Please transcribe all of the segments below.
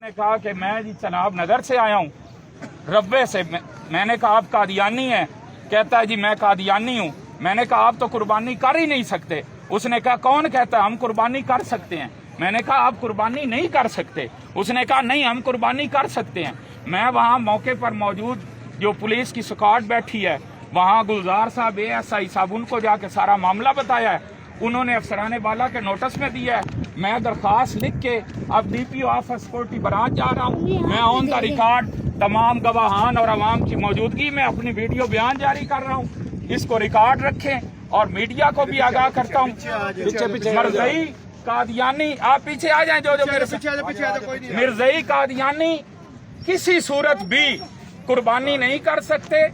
نے کہا کہ میں جی چناب نگر سے آیا ہوں ربے سے. میں نے کہا آپ قادیانی ہیں. کہتا ہے جی میں قادیانی ہوں. میں نے کہا آپ تو قربانی کر ہی نہیں سکتے. اس نے کہا کون کہتا ہے ہم قربانی کر سکتے ہیں. میں نے کہا آپ قربانی نہیں کر سکتے. اس نے کہا نہیں ہم قربانی کر سکتے ہیں. میں وہاں موقع پر موجود جو پولیس کی سکواڈ بیٹھی ہے وہاں گلزار صاحب ASI صاحب ان کو جا کے سارا معاملہ بتایا ہے. انہوں نے افسران بالا کے نوٹس میں دیا ہے. میں درخواست لکھ کے اب DPO آفس سیکورٹی برانچ جا رہا ہوں. میں آن دا ریکارڈ تمام گواہان اور عوام کی موجودگی میں اپنی ویڈیو بیان جاری کر رہا ہوں. اس کو ریکارڈ رکھیں اور میڈیا کو بھی آگاہ کرتا ہوں. مرزئی قادیانی آپ پیچھے آ جائیں. جو میرے مرزئی قادیانی کسی صورت بھی قربانی نہیں کر سکتے.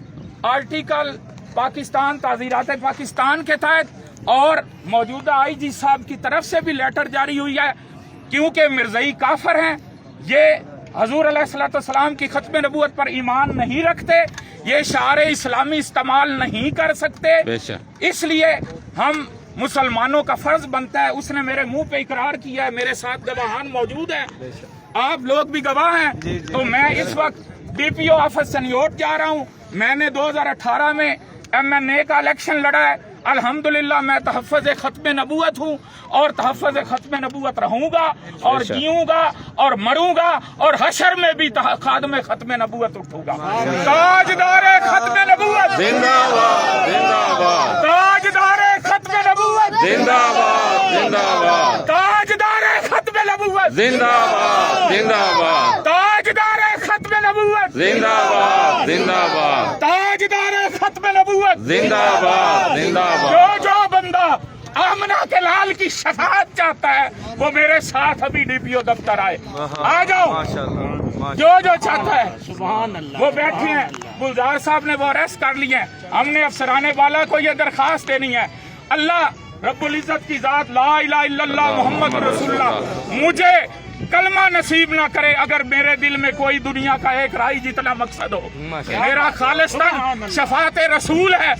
آرٹیکل پاکستان تعزیرات پاکستان کے تحت اور موجودہ IG صاحب کی طرف سے بھی لیٹر جاری ہوئی ہے کیونکہ مرزئی کافر ہیں. یہ حضور علیہ الصلوۃ والسلام کی ختم نبوت پر ایمان نہیں رکھتے. یہ شعار اسلامی استعمال نہیں کر سکتے. اس لیے ہم مسلمانوں کا فرض بنتا ہے. اس نے میرے منہ پہ اقرار کیا ہے. میرے ساتھ گواہان موجود ہیں. آپ لوگ بھی گواہ ہیں. تو میں اس وقت DPO آفس سنیوٹ جا رہا ہوں. میں نے 2018 میں MNA کا الیکشن لڑا ہے. الحمدللہ میں تحفظ ختم نبوت ہوں اور تحفظ ختم نبوت رہوں گا اور جیوں گا اور مروں گا اور حشر میں بھی خادم ختم نبوت اٹھوں گا. تاجدار ختم نبوت زندہ باد زندہ باد تاجدار ختم نبوت زندہ باد زندہ باد تاجدار ختم نبوت زندہ باد زندہ باد تاجدار ختم نبوت زندہ باد زندہ باد تاجدار ختم نبوت زندہ باد زندہ جو بندہ آمنہ کے لال کی شفاعت چاہتا ہے وہ میرے ساتھ ابھی DPO دفتر آئے. آ جاؤ. جو چاہتا ہے سبحان اللہ وہ بیٹھے ہیں. گلزار صاحب نے وہ اریسٹ کر لیے ہیں. ہم نے افسران بالا کو یہ درخواست دینی ہے. اللہ رب العزت کی ذات لا الہ الا اللہ محمد رسول اللہ مجھے کلمہ نصیب نہ کرے اگر میرے دل میں کوئی دنیا کا ایک رائی جتنا مقصد ہو. میرا خالصتاً شفاعت رسول ہے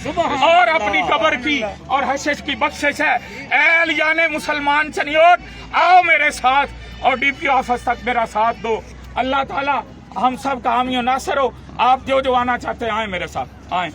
اور اپنی قبر کی اور حشر کی بخشش ہے. اے اہلیان مسلمان چنیوٹ آؤ میرے ساتھ اور DPO آفس تک میرا ساتھ دو. اللہ تعالی ہم سب کا حامی و ناصر ہو. آپ جو آنا چاہتے ہیں آئیں میرے ساتھ آئیں.